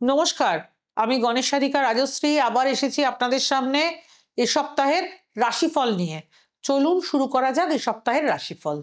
নমস্কার, আমি গণেশাধিকা রাজশ্রী আবার এসেছি আপনাদের সামনে এ সপ্তাহের রাশিফল নিয়ে। চলুন শুরু করা যাক এ সপ্তাহের রাশিফল।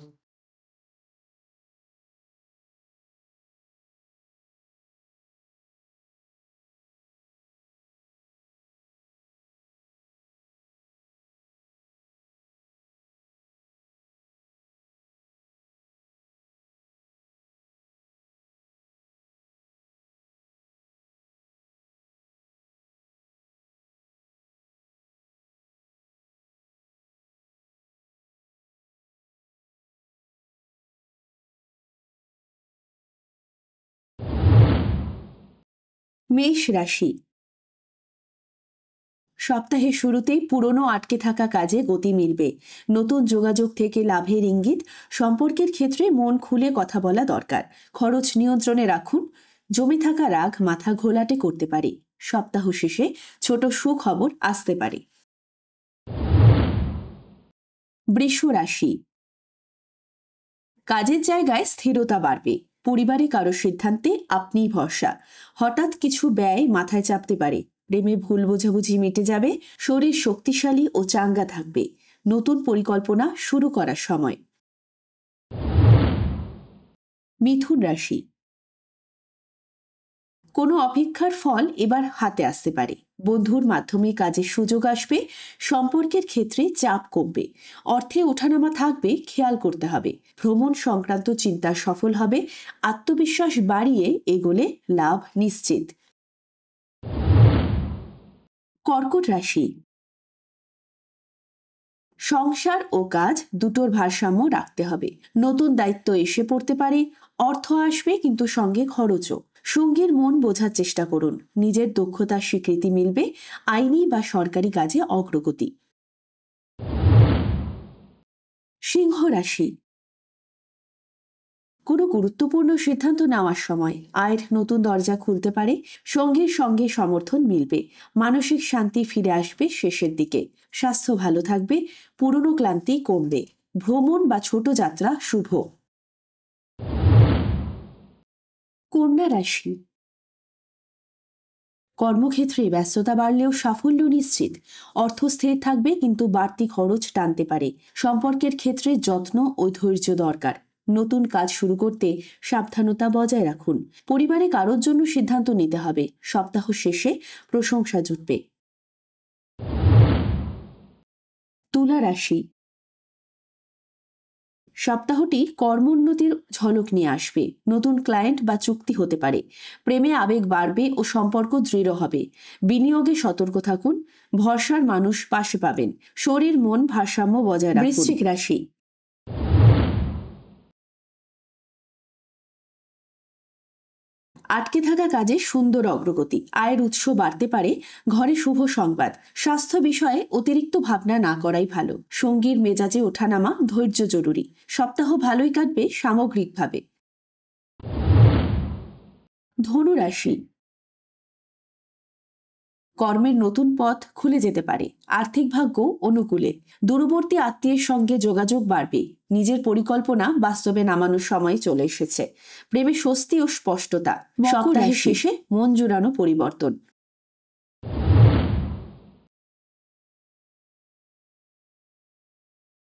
মেষ রাশি। সপ্তাহের শুরুতেই পুরনো আটকে থাকা কাজে গতি মিলবে। নতুন যোগাযোগ থেকে লাভের ইঙ্গিত। সম্পর্কের ক্ষেত্রে মন খুলে কথা বলা দরকার। খরচ নিয়ন্ত্রণে রাখুন। জমে থাকা রাগ মাথা ঘোলাটে করতে পারে। সপ্তাহ শেষে ছোট সুখবর আসতে পারে। বৃষ রাশি। কাজের জায়গায় স্থিরতা বাড়বে। পরিবারে কারো সিদ্ধান্তে আপনিই ভরসা। হঠাৎ কিছু ব্যয় মাথায় চাপতে পারে। প্রেমে ভুল বোঝাবুঝি মিটে যাবে। শরীর শক্তিশালী ও চাঙ্গা থাকবে। নতুন পরিকল্পনা শুরু করার সময়। মিথুন রাশি। কোনো অপেক্ষার ফল এবার হাতে আসতে পারে। বন্ধুর মাধ্যমে কাজের সুযোগ আসবে। সম্পর্কের ক্ষেত্রে চাপ কমবে। অর্থে ওঠানামা থাকবে, খেয়াল করতে হবে। ভ্রমণ সংক্রান্ত চিন্তা সফল হবে। আত্মবিশ্বাস বাড়িয়ে এগোলে লাভ নিশ্চিত। কর্কট রাশি। সংসার ও কাজ দুটোর ভারসাম্য রাখতে হবে। নতুন দায়িত্ব এসে পড়তে পারে। অর্থ আসবে, কিন্তু সঙ্গে খরচও। সঙ্গীর মন বোঝার চেষ্টা করুন। নিজের দক্ষতার স্বীকৃতি মিলবে। আইনি বা সরকারি কাজে অগ্রগতি। সিংহ রাশি। কোনো গুরুত্বপূর্ণ সিদ্ধান্ত নেওয়ার সময় আয়ের নতুন দরজা খুলতে পারে। সঙ্গীর সঙ্গে সমর্থন মিলবে। মানসিক শান্তি ফিরে আসবে শেষের দিকে। স্বাস্থ্য ভালো থাকবে। পুরনো ক্লান্তি কমবে। ভ্রমণ বা ছোট যাত্রা শুভ। কন্যা রাশি। কর্মক্ষেত্রে ব্যস্ততা বাড়লেও সাফল্য নিশ্চিত। অর্থ স্থির থাকবে, কিন্তু বাড়তি খরচ টানতে পারে। সম্পর্কের ক্ষেত্রে যত্ন ও ধৈর্য দরকার। নতুন কাজ শুরু করতে সাবধানতা বজায় রাখুন। পরিবারে কারোর জন্য সিদ্ধান্ত নিতে হবে। সপ্তাহ শেষে প্রশংসা জুটবে। তুলা রাশি। সপ্তাহটি কর্মোন্নতির ঝলক নিয়ে আসবে। নতুন ক্লায়েন্ট বা চুক্তি হতে পারে। প্রেমে আবেগ বাড়বে ও সম্পর্ক দৃঢ় হবে। বিনিয়োগে সতর্ক থাকুন। ভরসার মানুষ পাশে পাবেন। শরীর মন ভারসাম্য বজায় রাখুন। বৃশ্চিক রাশি। আটকে থাকা কাজে সুন্দর অগ্রগতি। আয়ের উৎস বাড়তে পারে। ঘরে শুভ সংবাদ। স্বাস্থ্য বিষয়ে অতিরিক্ত ভাবনা না করাই ভালো। সঙ্গীর মেজাজে ওঠানামা, ধৈর্য জরুরি। সপ্তাহ ভালোই কাটবে সামগ্রিকভাবে। ধনু রাশি। কর্মের নতুন পথ খুলে যেতে পারে। আর্থিক ভাগ্য অনুকূলে। দূরবর্তী আত্মীয়ের সঙ্গে যোগাযোগ বাড়বে। নিজের পরিকল্পনা বাস্তবে নামানোর সময় চলে এসেছে। প্রেমে স্বস্তি ও স্পষ্টতা। সপ্তাহের শেষে মন জুড়ানো পরিবর্তন।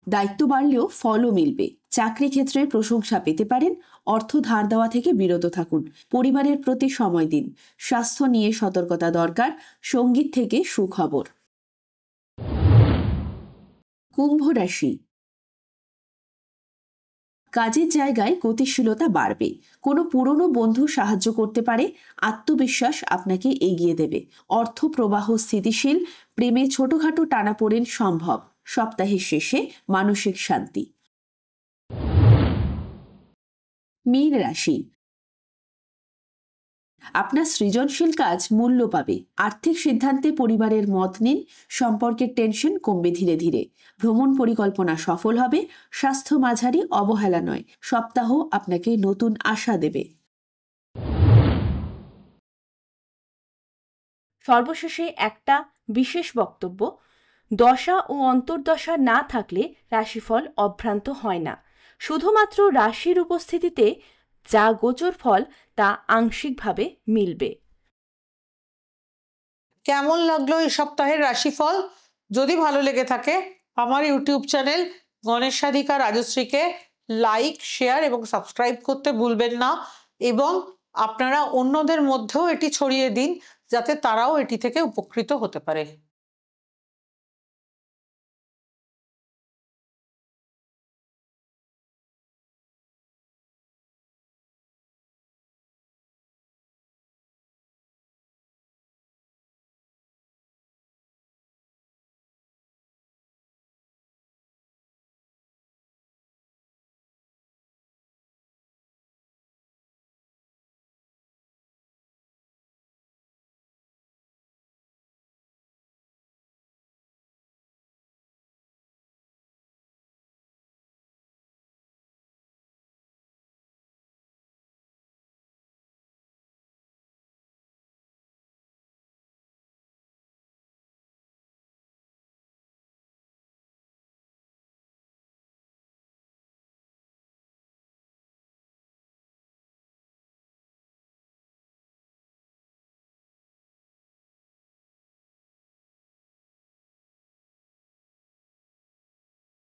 দায়িত্ব বাড়লেও ফলও মিলবে। চাকরি ক্ষেত্রে প্রশংসা পেতে পারেন। অর্থ ধার দেওয়া থেকে বিরত থাকুন। পরিবারের প্রতি সময় দিন। স্বাস্থ্য নিয়ে সতর্কতা দরকার। সঙ্গীত থেকে সুখবর। কুম্ভ রাশি। কাজের জায়গায় গতিশীলতা বাড়বে। কোনো পুরনো বন্ধু সাহায্য করতে পারে। আত্মবিশ্বাস আপনাকে এগিয়ে দেবে। অর্থ প্রবাহ স্থিতিশীল। প্রেমে ছোটখাটো টানাপোড়েন সম্ভব। সপ্তাহের শেষে মানসিক শান্তি। মীন রাশি। আপনার সৃজনশীল কাজ মূল্য পাবে। আর্থিক সিদ্ধান্তে পরিবারের মত নিন। সম্পর্কের টেনশন কমবে ধীরে ধীরে। ভ্রমণ পরিকল্পনা সফল হবে। স্বাস্থ্য মাঝারি, অবহেলা নয়। সপ্তাহ আপনাকে নতুন আশা দেবে। সর্বশেষে একটা বিশেষ বক্তব্য: দশা ও অন্তর্দশা না থাকলে রাশিফল অভ্রান্ত হয় না। শুধুমাত্র রাশির উপস্থিতিতে যা গোচর ফল তা আংশিকভাবে মিলবে। কেমন লাগলো এই সপ্তাহের রাশিফল? যদি ভালো লেগে থাকে আমার ইউটিউব চ্যানেল গণেশ সাধিকা রাজশ্রীকে লাইক, শেয়ার এবং সাবস্ক্রাইব করতে ভুলবেন না, এবং আপনারা অন্যদের মধ্যেও এটি ছড়িয়ে দিন যাতে তারাও এটি থেকে উপকৃত হতে পারে।